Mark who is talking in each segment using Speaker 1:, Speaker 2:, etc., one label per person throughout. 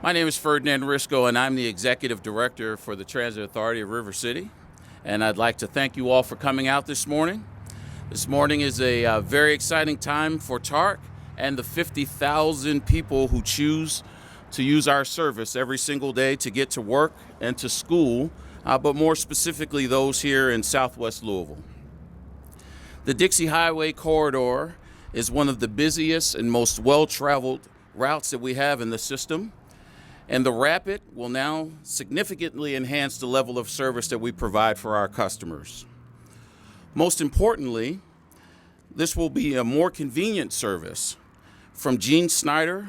Speaker 1: My name is Ferdinand Risco, and I'm the Executive Director for the Transit Authority of River City. And I'd like to thank you all for coming out this morning. This morning is a very exciting time for TARC and the 50,000 people who choose to use our service every single day to get to work and to school, but more specifically those here in Southwest Louisville. The Dixie Highway corridor is one of the busiest and most well-traveled routes that we have in the system. And the Rapid will now significantly enhance the level of service that we provide for our customers. Most importantly, this will be a more convenient service from Gene Snyder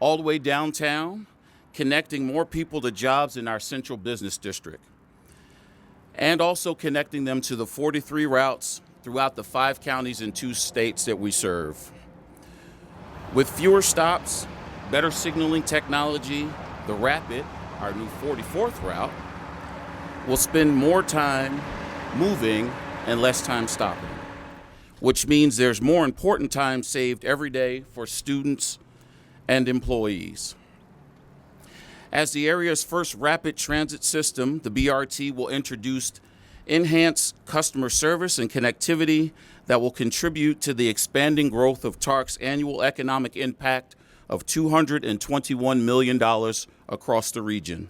Speaker 1: all the way downtown, connecting more people to jobs in our central business district, and also connecting them to the 43 routes throughout the 5 counties and 2 states that we serve. With fewer stops, better signaling technology, the Rapid, our new 44th route, will spend more time moving and less time stopping, which means there's more important time saved every day for students and employees. As the area's first rapid transit system, the BRT will introduce enhanced customer service and connectivity that will contribute to the expanding growth of TARC's annual economic impact of $221 million across the region.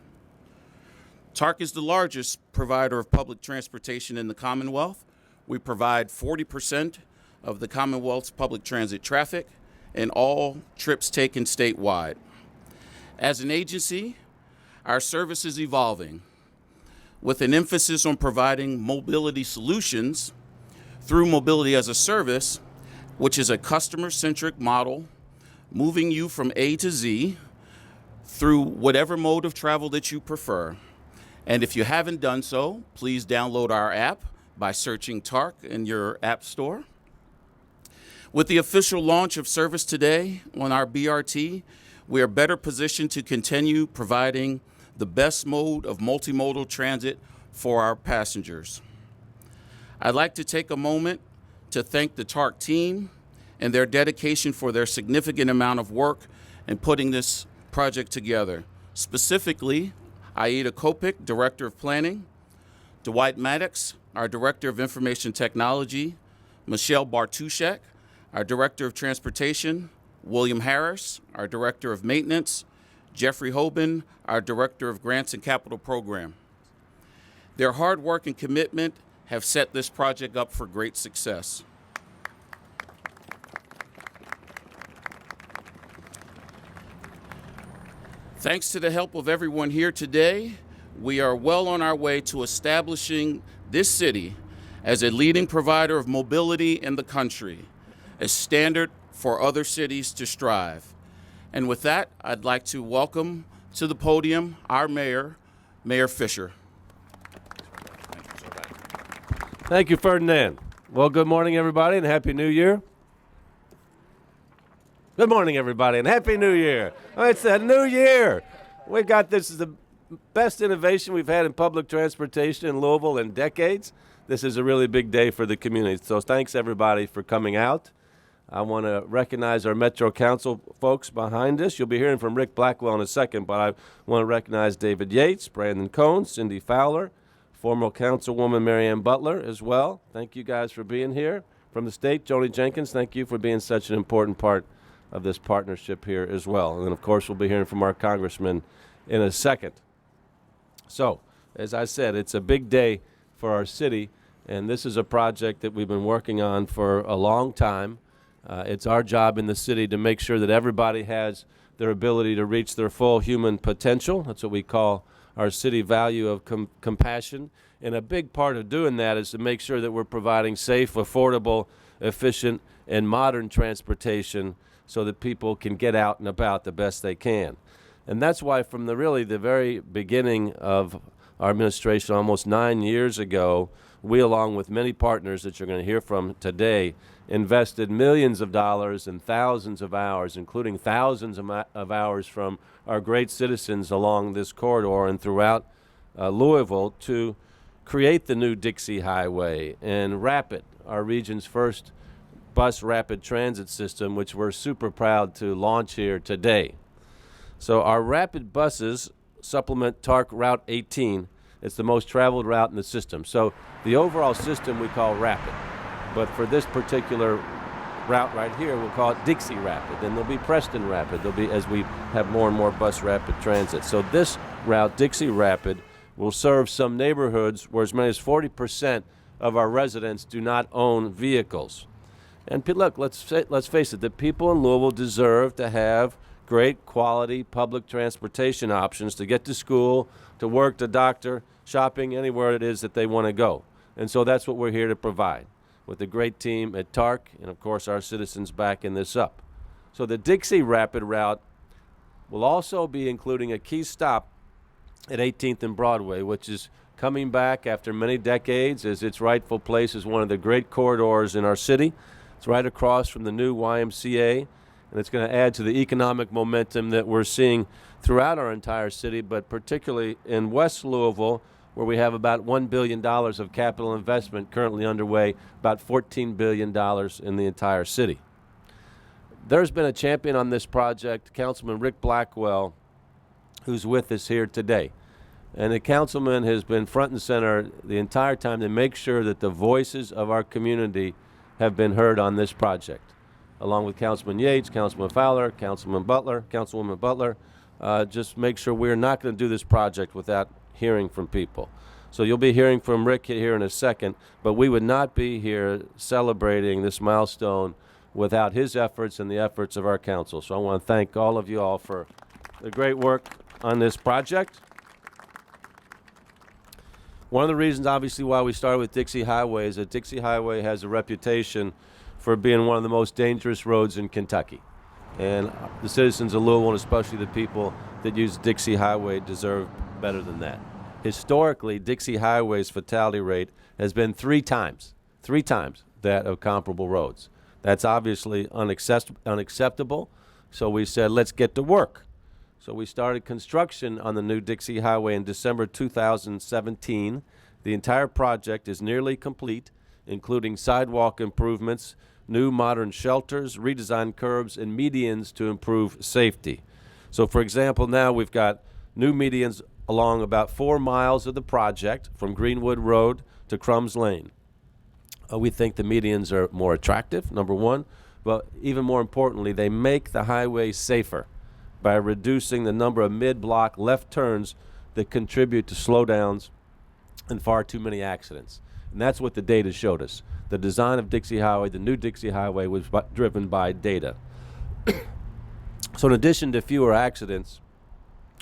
Speaker 1: TARC is the largest provider of public transportation in the Commonwealth. We provide 40% of the Commonwealth's public transit traffic and all trips taken statewide. As an agency, our service is evolving with an emphasis on providing mobility solutions through Mobility as a Service, which is a customer-centric model moving you from A to Z through whatever mode of travel that you prefer. And if you haven't done so, please download our app by searching TARC in your app store. With the official launch of service today on our BRT, we are better positioned to continue providing the best mode of multimodal transit for our passengers. I'd like to take a moment to thank the TARC team and their dedication for their significant amount of work in putting this project together. Specifically, Aida Kopik, Director of Planning, Dwight Maddox, our Director of Information Technology, Michelle Bartushek, our Director of Transportation, William Harris, our Director of Maintenance, Jeffrey Hoban, our Director of Grants and Capital Program. Their hard work and commitment have set this project up for great success. Thanks to the help of everyone here today, we are well on our way to establishing this city as a leading provider of mobility in the country, a standard for other cities to strive. And with that, I'd like to welcome to the podium our mayor, Mayor Fisher.
Speaker 2: Thank you, Ferdinand. Well, good morning, everybody, and Happy New Year. Good morning, everybody, and Happy New Year. Oh, it's a new year. We got this is the best innovation we've had in public transportation in Louisville in decades. This is a really big day for the community. So thanks, everybody, for coming out. I want to recognize our Metro Council folks behind us. You'll be hearing from Rick Blackwell in a second, but I want to recognize David Yates, Brandon Cohn, Cindy Fowler, former Councilwoman Marianne Butler as well. Thank you guys for being here. From the state, Joni Jenkins, thank you for being such an important part of this partnership here as well. And then, of course, we'll be hearing from our congressman in a second. So, as I said, it's a big day for our city, and this is a project that we've been working on for a long time. It's our job in the city to make sure that everybody has their ability to reach their full human potential. That's what we call our city value of compassion. And a big part of doing that is to make sure that we're providing safe, affordable, efficient, and modern transportation so that people can get out and about the best they can. And that's why from the very beginning of our administration almost 9 years ago, we, along with many partners that you're going to hear from today, invested millions of dollars and thousands of hours, including thousands of hours from our great citizens along this corridor and throughout Louisville to create the new Dixie Highway and Rapid, our region's first bus rapid transit system, which we're super proud to launch here today. So our rapid buses supplement TARC Route 18. It's the most traveled route in the system. So the overall system we call rapid. But for this particular route right here, we'll call it Dixie Rapid. Then there'll be Preston Rapid. There'll be, as we have more and more bus rapid transit. So this route, Dixie Rapid, will serve some neighborhoods where as many as 40% of our residents do not own vehicles. And look, let's face it, the people in Louisville deserve to have great quality public transportation options to get to school, to work, to doctor, shopping, anywhere it is that they want to go. And so that's what we're here to provide with the great team at TARC and, of course, our citizens backing this up. So the Dixie Rapid route will also be including a key stop at 18th and Broadway, which is coming back after many decades as its rightful place as one of the great corridors in our city. It's right across from the new YMCA, and it's going to add to the economic momentum that we're seeing throughout our entire city, but particularly in West Louisville, where we have about $1 billion of capital investment currently underway, about $14 billion in the entire city. There's been a champion on this project, Councilman Rick Blackwell, who's with us here today. And the councilman has been front and center the entire time to make sure that the voices of our community have been heard on this project, along with Councilman Yates, Councilman Fowler, Councilwoman Butler. Just make sure we're not going to do this project without hearing from people. So you'll be hearing from Rick here in a second, but we would not be here celebrating this milestone without his efforts and the efforts of our council. So I want to thank all of you all for the great work on this project. One of the reasons, obviously, why we started with Dixie Highway is that Dixie Highway has a reputation for being one of the most dangerous roads in Kentucky. And the citizens of Louisville, and especially the people that use Dixie Highway, deserve better than that. Historically, Dixie Highway's fatality rate has been three times that of comparable roads. That's obviously unacceptable. So we said, let's get to work. So we started construction on the new Dixie Highway in December 2017. The entire project is nearly complete, including sidewalk improvements, new modern shelters, redesigned curbs, and medians to improve safety. So, for example, now we've got new medians along about 4 miles of the project from Greenwood Road to Crumbs Lane. We think the medians are more attractive, number one, but even more importantly, they make the highway safer by reducing the number of mid-block left turns that contribute to slowdowns and far too many accidents. And that's what the data showed us. The design of Dixie Highway, the new Dixie Highway, was driven by data. So in addition to fewer accidents,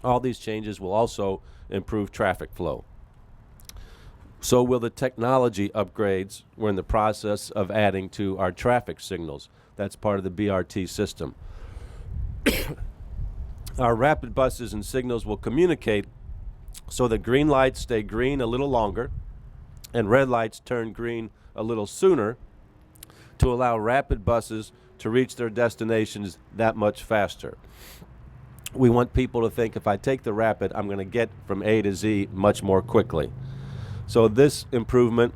Speaker 2: all these changes will also improve traffic flow. So will the technology upgrades we're in the process of adding to our traffic signals. That's part of the BRT system. Our rapid buses and signals will communicate so that green lights stay green a little longer and red lights turn green a little sooner to allow rapid buses to reach their destinations that much faster. We want people to think, if I take the rapid, I'm going to get from A to Z much more quickly. So this improvement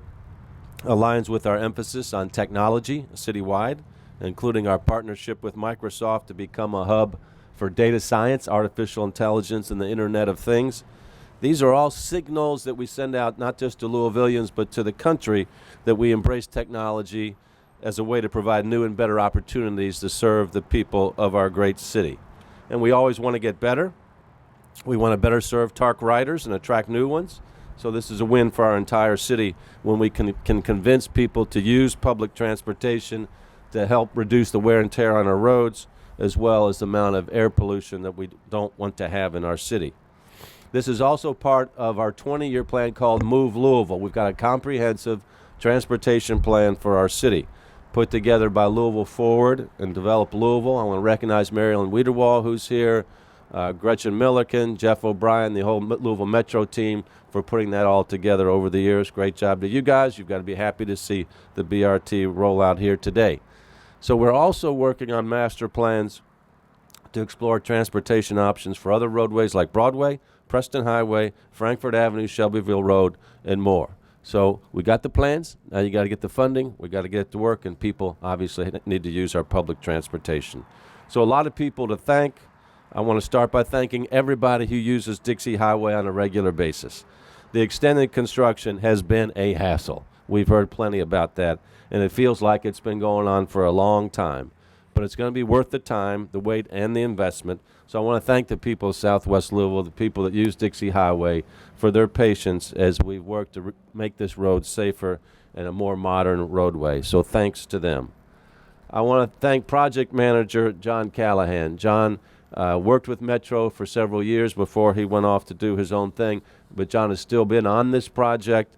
Speaker 2: aligns with our emphasis on technology citywide, including our partnership with Microsoft to become a hub for data science, artificial intelligence, and the Internet of Things. These are all signals that we send out not just to Louisvillians but to the country that we embrace technology as a way to provide new and better opportunities to serve the people of our great city. And we always want to get better. We want to better serve TARC riders and attract new ones. So this is a win for our entire city when we can convince people to use public transportation to help reduce the wear and tear on our roads, as well as the amount of air pollution that we don't want to have in our city. This is also part of our 20-year plan called Move Louisville. We've got a comprehensive transportation plan for our city, put together by Louisville Forward and Develop Louisville. I want to recognize Marilyn Wiederwall, who's here, Gretchen Milliken, Jeff O'Brien, the whole Louisville Metro team for putting that all together over the years. Great job to you guys. You've got to be happy to see the BRT roll out here today. So we're also working on master plans to explore transportation options for other roadways like Broadway, Preston Highway, Frankfort Avenue, Shelbyville Road, and more. So we got the plans. Now you got to get the funding. We got to get it to work, and people obviously need to use our public transportation. So a lot of people to thank. I want to start by thanking everybody who uses Dixie Highway on a regular basis. The extended construction has been a hassle. We've heard plenty about that, and it feels like it's been going on for a long time. But it's going to be worth the time, the wait, and the investment. So I want to thank the people of Southwest Louisville, the people that use Dixie Highway, for their patience as we've worked to make this road safer and a more modern roadway. So thanks to them. I want to thank project manager John Callahan. John worked with Metro for several years before he went off to do his own thing, but John has still been on this project.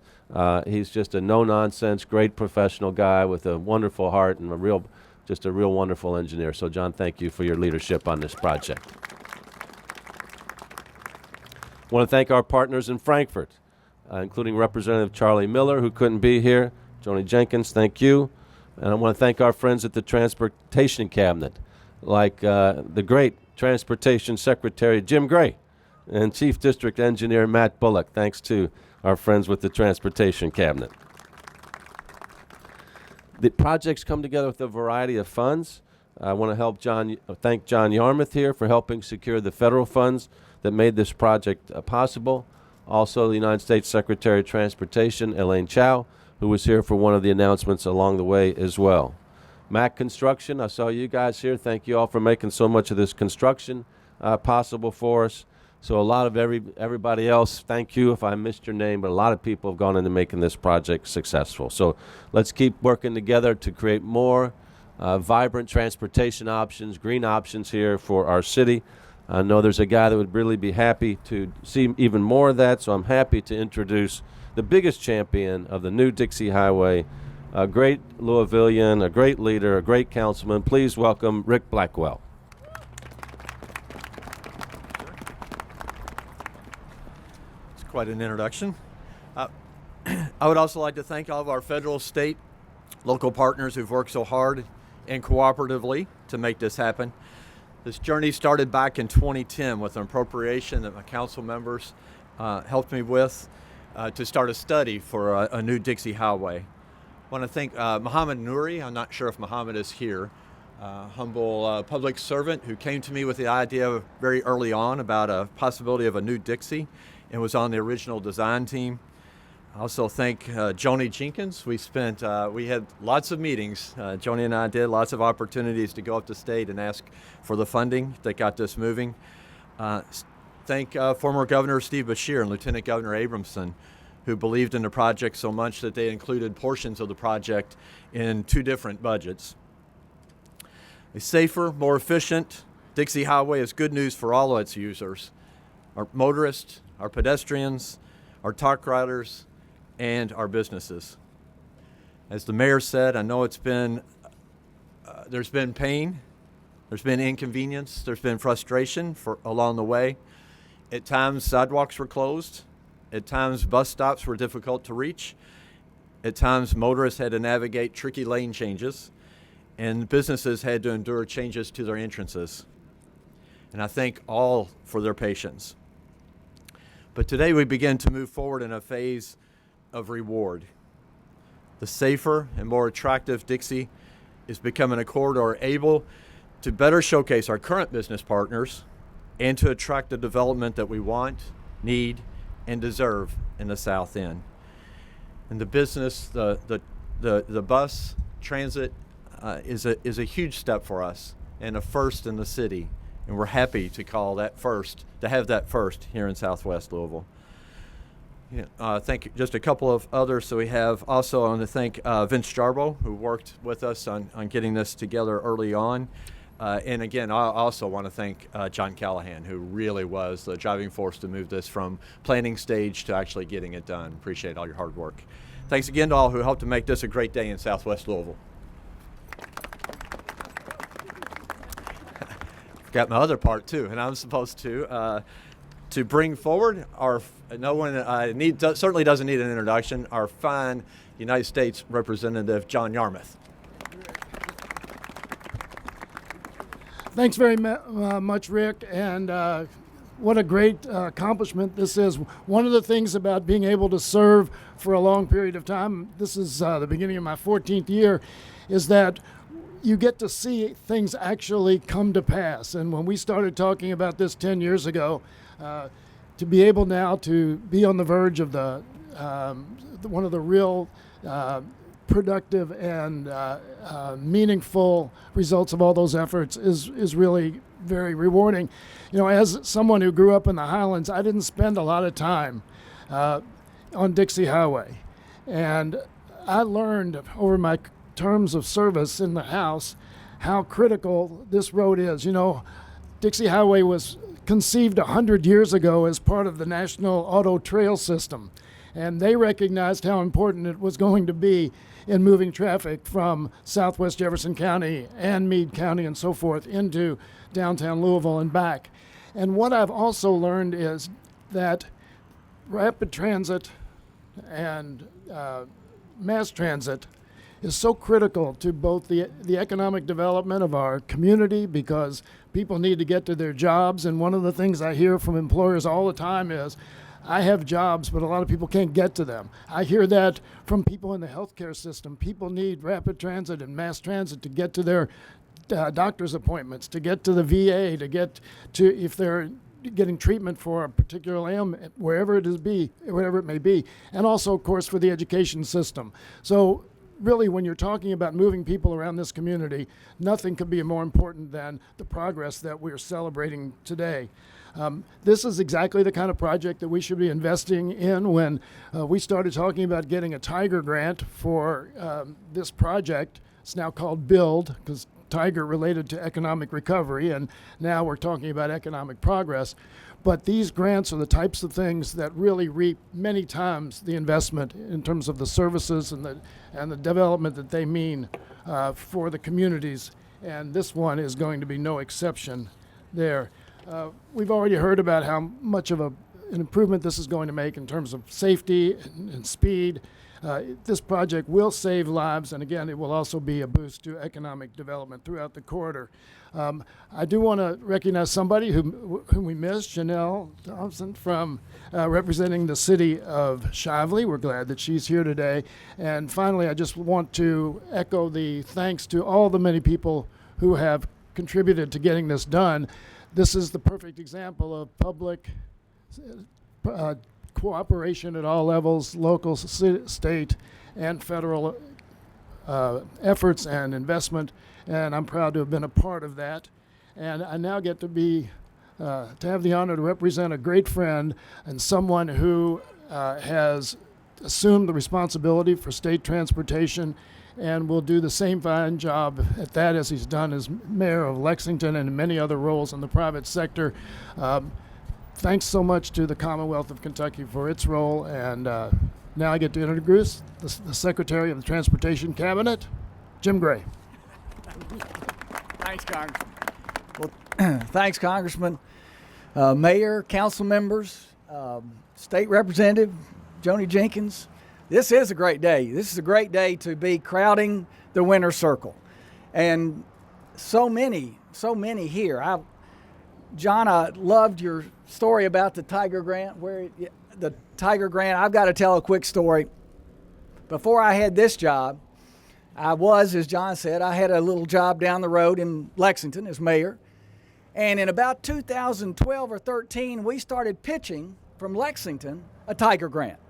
Speaker 2: He's just a no-nonsense, great professional guy with a wonderful heart and just a real wonderful engineer. So, John, thank you for your leadership on this project. I want to thank our partners in Frankfort, including Representative Charlie Miller, who couldn't be here. Joni Jenkins, thank you. And I want to thank our friends at the Transportation Cabinet, like the great Transportation Secretary Jim Gray and Chief District Engineer Matt Bullock. Thanks to our friends with the Transportation Cabinet. The projects come together with a variety of funds. I want to thank John Yarmouth here for helping secure the federal funds that made this project possible. Also, the United States Secretary of Transportation, Elaine Chao, who was here for one of the announcements along the way as well. Mac Construction, I saw you guys here. Thank you all for making so much of this construction possible for us. So a lot of everybody else, thank you if I missed your name, but a lot of people have gone into making this project successful. So let's keep working together to create more vibrant transportation options, green options here for our city. I know there's a guy that would really be happy to see even more of that, so I'm happy to introduce the biggest champion of the new Dixie Highway, a great Louisvillian, a great leader, a great councilman. Please welcome Rick Blackwell.
Speaker 3: Quite an introduction. I would also like to thank all of our federal, state, local partners who've worked so hard and cooperatively to make this happen. This journey started back in 2010 with an appropriation that my council members helped me with to start a study for a new Dixie Highway. I want to thank Muhammad Nouri. I'm not sure if Muhammad is here. Humble public servant who came to me with the idea very early on about a possibility of a new Dixie and was on the original design team. I also thank Joni Jenkins. We had lots of meetings. Joni and I did lots of opportunities to go up to state and ask for the funding that got this moving. Thank former Governor Steve Beshear and Lieutenant Governor Abramson, who believed in the project so much that they included portions of the project in 2 different budgets. A safer, more efficient Dixie Highway is good news for all of its users, our motorists, our pedestrians, our TARC riders, and our businesses. As the mayor said, I know there's been pain, there's been inconvenience, there's been frustration along the way. At times, sidewalks were closed. At times, bus stops were difficult to reach. At times, motorists had to navigate tricky lane changes, and businesses had to endure changes to their entrances. And I thank all for their patience. But today we begin to move forward in a phase of reward. The safer and more attractive Dixie is becoming a corridor able to better showcase our current business partners and to attract the development that we want, need, and deserve in the South End. And the business, the bus transit is a huge step for us and a first in the city. And we're happy to have that first here in Southwest Louisville. Thank you. Just a couple of others. So we have also, I want to thank Vince Jarbo, who worked with us on getting this together early on. And again, I also want to thank John Callahan, who really was the driving force to move this from planning stage to actually getting it done. Appreciate all your hard work. Thanks again to all who helped to make this a great day in Southwest Louisville. Got my other part too, and I'm supposed to bring forward certainly doesn't need an introduction, our fine United States Representative John Yarmouth.
Speaker 4: Thanks very much, Rick, and what a great accomplishment this is. One of the things about being able to serve for a long period of time, this is the beginning of my 14th year, is that you get to see things actually come to pass. And when we started talking about this 10 years ago, to be able now to be on the verge of one of the real productive and meaningful results of all those efforts is really very rewarding. You know, as someone who grew up in the Highlands, I didn't spend a lot of time on Dixie Highway. And I learned over my terms of service in the House how critical this road is. You know, Dixie Highway was conceived 100 years ago as part of the National Auto Trail System. And they recognized how important it was going to be in moving traffic from southwest Jefferson County and Meade County and so forth into downtown Louisville and back. And what I've also learned is that rapid transit and mass transit is so critical to both the economic development of our community, because people need to get to their jobs. And one of the things I hear from employers all the time is, I have jobs, but a lot of people can't get to them. I hear that from people in the healthcare system. People need rapid transit and mass transit to get to their doctor's appointments, to get to the VA, to get to, if they're getting treatment for a particular ailment, wherever it may be, and also, of course, for the education system. So really, when you're talking about moving people around this community, nothing could be more important than the progress that we're celebrating today. This is exactly the kind of project that we should be investing in. When we started talking about getting a TIGER grant for this project, it's now called BUILD, because TIGER related to economic recovery, and now we're talking about economic progress. But these grants are the types of things that really reap many times the investment in terms of the services and the development that they mean for the communities. And this one is going to be no exception there. We've already heard about how much of an improvement this is going to make in terms of safety and speed. This project will save lives, and again, it will also be a boost to economic development throughout the corridor. I do want to recognize somebody whom we missed, Janelle Thompson, from representing the city of Shively. We're glad that she's here today. And finally, I just want to echo the thanks to all the many people who have contributed to getting this done. This is the perfect example of public cooperation at all levels, local, state, and federal efforts and investment, and I'm proud to have been a part of that. And I now get to have the honor to represent a great friend and someone who has assumed the responsibility for state transportation and will do the same fine job at that as he's done as mayor of Lexington and in many other roles in the private sector. Thanks so much to the Commonwealth of Kentucky for its role, and now I get to introduce the Secretary of the Transportation Cabinet, Jim Gray.
Speaker 5: Thanks, Congressman. Well, thanks, Congressman, Mayor, council members, State Representative Joni Jenkins. This is a great day. This is a great day to be crowding the winner's circle. And so many here. John, I loved your story about the TIGER grant. I've got to tell a quick story. Before I had this job, as John said, I had a little job down the road in Lexington as mayor. And in about 2012 or 13, we started pitching from Lexington a TIGER grant.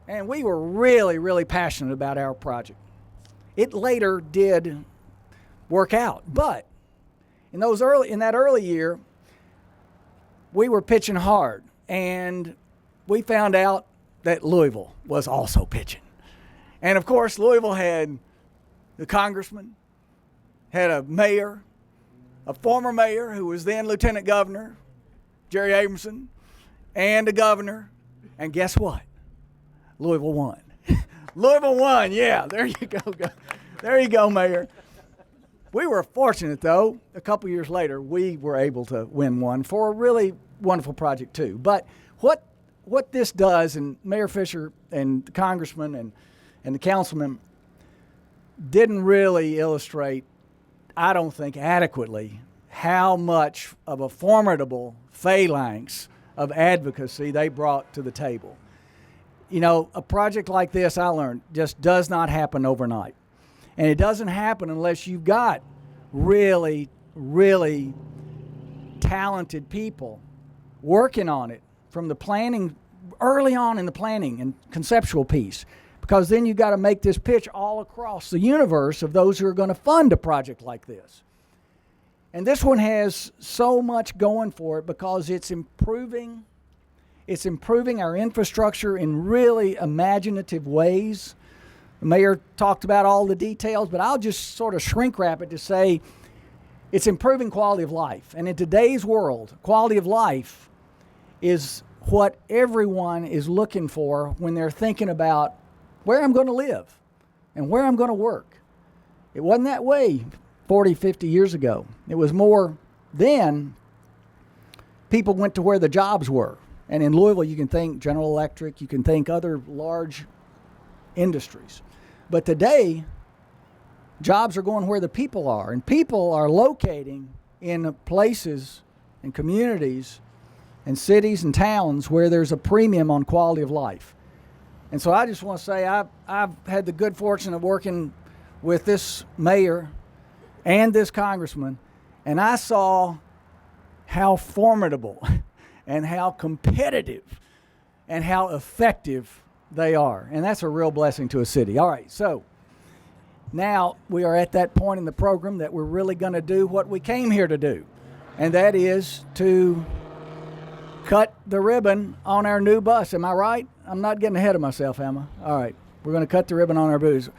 Speaker 5: And we were really, really passionate about our project. It later did work out, but in that early year, we were pitching hard, and we found out that Louisville was also pitching. And of course, Louisville had the congressman, had a mayor, a former mayor who was then Lieutenant Governor, Jerry Abramson, and a governor. And guess what? Louisville won. Louisville won, yeah. There you go. There you go, Mayor. We were fortunate, though. A couple years later, we were able to win one for a really wonderful project, too. But what this does, and Mayor Fisher and the congressman and the councilman didn't really illustrate, I don't think adequately, how much of a formidable phalanx of advocacy they brought to the table. You know, a project like this, I learned, just does not happen overnight. And it doesn't happen unless you've got really, really talented people working on it from the planning, early on in the planning and conceptual piece. Because then you've got to make this pitch all across the universe of those who are going to fund a project like this. And this one has so much going for it because it's improving our infrastructure in really imaginative ways. The mayor talked about all the details, but I'll just sort of shrink wrap it to say it's improving quality of life. And in today's world, quality of life is what everyone is looking for when they're thinking about where I'm going to live and where I'm going to work. It wasn't that way 40, 50 years ago. It was more then people went to where the jobs were. And in Louisville, you can think General Electric, you can think other large industries. But today, jobs are going where the people are. And people are locating in places and communities and cities and towns where there's a premium on quality of life. And so I just want to say I've had the good fortune of working with this mayor and this congressman, and I saw how formidable and how competitive and how effective they are. And that's a real blessing to a city. All right, so now we are at that point in the program that we're really going to do what we came here to do, and that is to cut the ribbon on our new bus. Am I right? I'm not getting ahead of myself, am I? All right, we're going to cut the ribbon on our bus.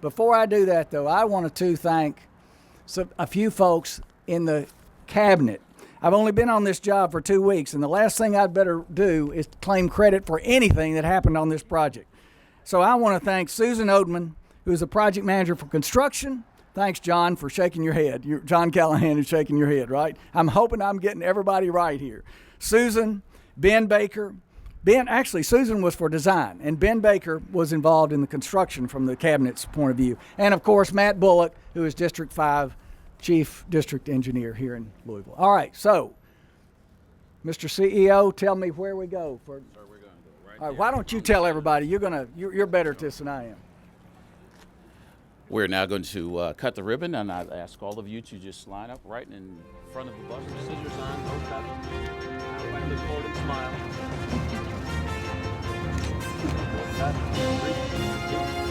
Speaker 5: Before I do that, though, I wanted to thank a few folks in the cabinet. I've only been on this job for 2 weeks, and the last thing I'd better do is claim credit for anything that happened on this project. So I want to thank Susan Odeman, who's the project manager for construction. Thanks, John, for shaking your head. John Callahan is shaking your head, right? I'm hoping I'm getting everybody right here. Susan, Ben Baker. Susan was for design, and Ben Baker was involved in the construction from the cabinet's point of view. And, of course, Matt Bullock, who is District 5 Chief District Engineer here in Louisville. All right, so, Mr. CEO, tell me where we go.
Speaker 1: Sir, we're going to go right
Speaker 5: all right,
Speaker 1: here.
Speaker 5: why don't you tell everybody? You're better at this than I am.
Speaker 1: We're now going to cut the ribbon, and I'd ask all of you to just line up right in front of the bus. Scissors on, no cut. Everybody look forward and smile. 1, 2, 3.